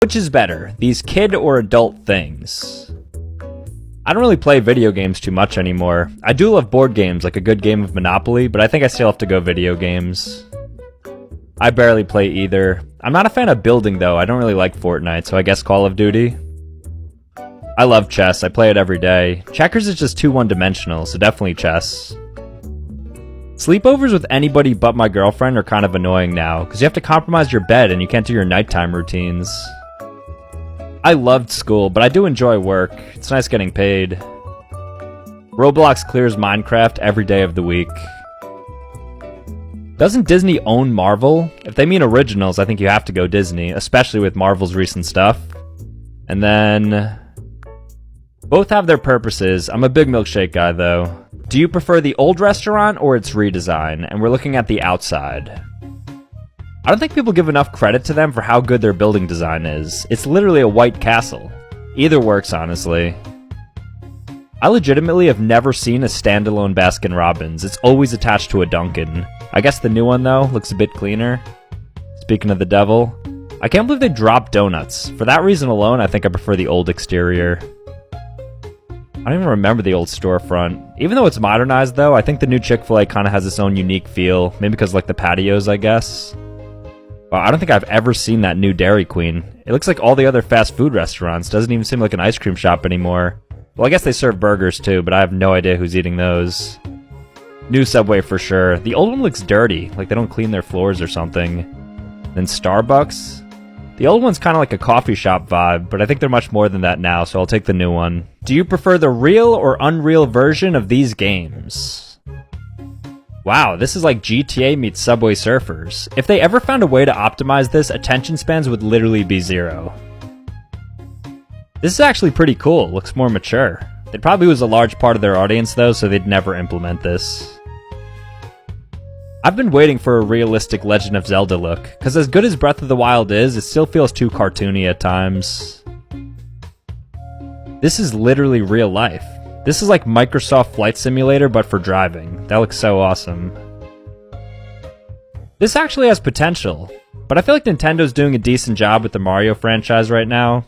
Which is better, these kid or adult things? I don't really play video games too much anymore. I do love board games, like a good game of Monopoly, but I think I still have to go video games. I barely play either. I'm not a fan of building though, I don't really like Fortnite, so I guess Call of Duty. I love chess, I play it every day. Checkers is just too one-dimensional, so definitely chess. Sleepovers with anybody but my girlfriend are kind of annoying now, because you have to compromise your bed and you can't do your nighttime routines. I loved school, but I do enjoy work. It's nice getting paid. Roblox clears Minecraft every day of the week. Doesn't Disney own Marvel? If they mean originals, I think you have to go Disney, especially with Marvel's recent stuff. And then... both have their purposes. I'm a big milkshake guy, though. Do you prefer the old restaurant or its redesign? And we're looking at the outside. I don't think people give enough credit to them for how good their building design is. It's literally a white castle. Either works, honestly. I legitimately have never seen a standalone Baskin-Robbins. It's always attached to a Dunkin'. I guess the new one, though, looks a bit cleaner. Speaking of the devil, I can't believe they dropped donuts. For that reason alone, I think I prefer the old exterior. I don't even remember the old storefront. Even though it's modernized, though, I think the new Chick-fil-A kind of has its own unique feel. Maybe because, like, the patios, I guess. Wow, I don't think I've ever seen that new Dairy Queen. It looks like all the other fast food restaurants. Doesn't even seem like an ice cream shop anymore. Well, I guess they serve burgers too, but I have no idea who's eating those. New Subway for sure. The old one looks dirty, like they don't clean their floors or something. Then Starbucks. The old one's kind of like a coffee shop vibe, but I think they're much more than that now, so I'll take the new one. Do you prefer the real or unreal version of these games? Wow, this is like GTA meets Subway Surfers. If they ever found a way to optimize this, attention spans would literally be 0. This is actually pretty cool, looks more mature. It probably was a large part of their audience though, so they'd never implement this. I've been waiting for a realistic Legend of Zelda look, because as good as Breath of the Wild is, it still feels too cartoony at times. This is literally real life. This is like Microsoft Flight Simulator, but for driving. That looks so awesome. This actually has potential, but I feel like Nintendo's doing a decent job with the Mario franchise right now.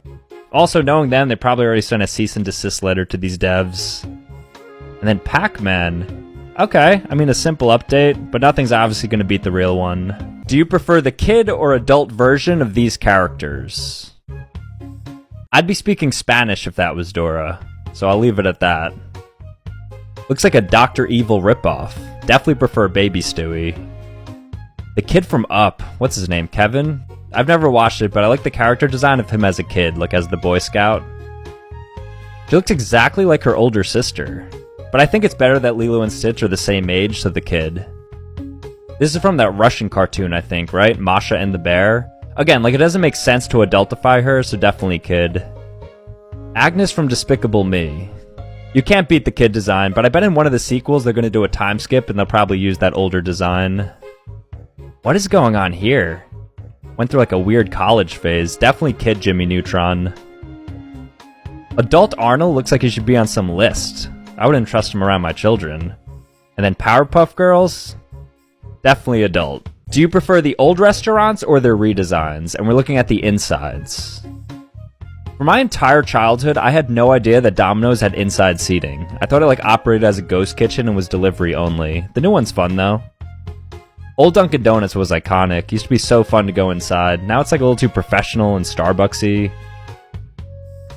Also, knowing them, they probably already sent a cease and desist letter to these devs. And then Pac-Man. Okay, I mean a simple update, but nothing's obviously going to beat the real one. Do you prefer the kid or adult version of these characters? I'd be speaking Spanish if that was Dora, so I'll leave it at that. Looks like a Dr. Evil ripoff. Definitely prefer Baby Stewie. The kid from Up, what's his name, Kevin? I've never watched it, but I like the character design of him as a kid, like as the Boy Scout. She looks exactly like her older sister, but I think it's better that Lilo and Stitch are the same age, so the kid. This is from that Russian cartoon, I think, right? Masha and the Bear? Again, like it doesn't make sense to adultify her, so definitely kid. Agnes from Despicable Me. You can't beat the kid design, but I bet in one of the sequels they're going to do a time skip and they'll probably use that older design. What is going on here? Went through like a weird college phase. Definitely kid Jimmy Neutron. Adult Arnold looks like he should be on some list. I wouldn't trust him around my children. And then Powerpuff Girls? Definitely adult. Do you prefer the old restaurants or their redesigns? And we're looking at the insides. For my entire childhood, I had no idea that Domino's had inside seating. I thought it like operated as a ghost kitchen and was delivery only. The new one's fun though. Old Dunkin' Donuts was iconic. Used to be so fun to go inside. Now it's like a little too professional and Starbucksy.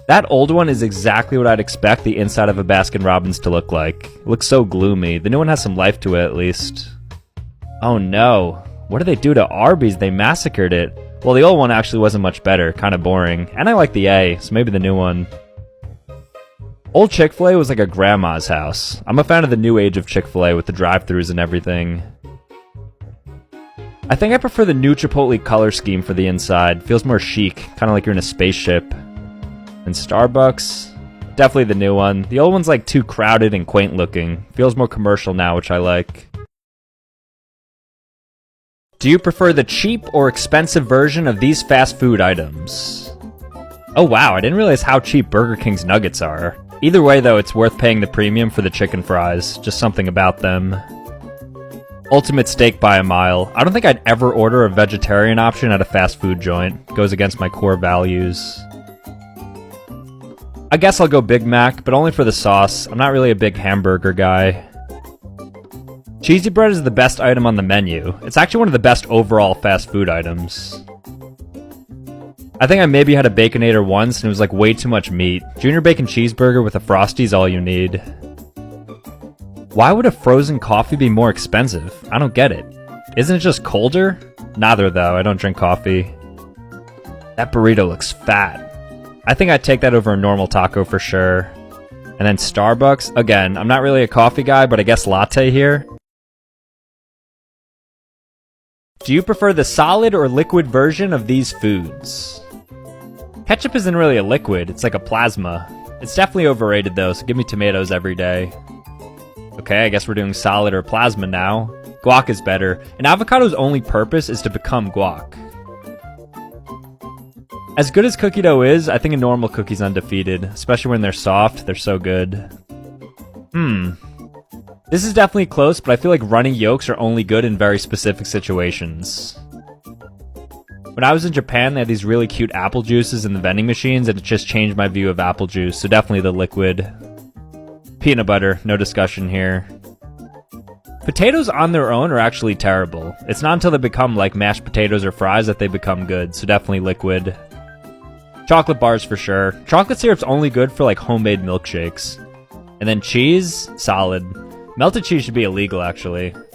That old one is exactly what I'd expect the inside of a Baskin-Robbins to look like. It looks so gloomy. The new one has some life to it at least. Oh no. What did they do to Arby's? They massacred it. Well, the old one actually wasn't much better. Kind of boring. And I like the A, so maybe the new one. Old Chick-fil-A was like a grandma's house. I'm a fan of the new age of Chick-fil-A with the drive-thrus and everything. I think I prefer the new Chipotle color scheme for the inside. Feels more chic, kind of like you're in a spaceship. And Starbucks, definitely the new one. The old one's like too crowded and quaint looking. Feels more commercial now, which I like. Do you prefer the cheap or expensive version of these fast food items? Oh wow, I didn't realize how cheap Burger King's nuggets are. Either way though, it's worth paying the premium for the chicken fries. Just something about them. Ultimate steak by a mile. I don't think I'd ever order a vegetarian option at a fast food joint. Goes against my core values. I guess I'll go Big Mac, but only for the sauce. I'm not really a big hamburger guy. Cheesy bread is the best item on the menu. It's actually one of the best overall fast food items. I think I maybe had a Baconator once and it was like way too much meat. Junior bacon cheeseburger with a Frosty is all you need. Why would a frozen coffee be more expensive? I don't get it. Isn't it just colder? Neither though, I don't drink coffee. That burrito looks fat. I think I'd take that over a normal taco for sure. And then Starbucks, again, I'm not really a coffee guy, but I guess latte here. Do you prefer the solid or liquid version of these foods? Ketchup isn't really a liquid, it's like a plasma. It's definitely overrated though, so give me tomatoes every day. Okay, I guess we're doing solid or plasma now. Guac is better, and avocado's only purpose is to become guac. As good as cookie dough is, I think a normal cookie's undefeated, especially when they're soft, they're so good. This is definitely close, but I feel like runny yolks are only good in very specific situations. When I was in Japan, they had these really cute apple juices in the vending machines, and it just changed my view of apple juice, so definitely the liquid. Peanut butter, no discussion here. Potatoes on their own are actually terrible. It's not until they become like mashed potatoes or fries that they become good, so definitely liquid. Chocolate bars for sure. Chocolate syrup's only good for like homemade milkshakes. And then cheese, solid. Melted cheese should be illegal actually.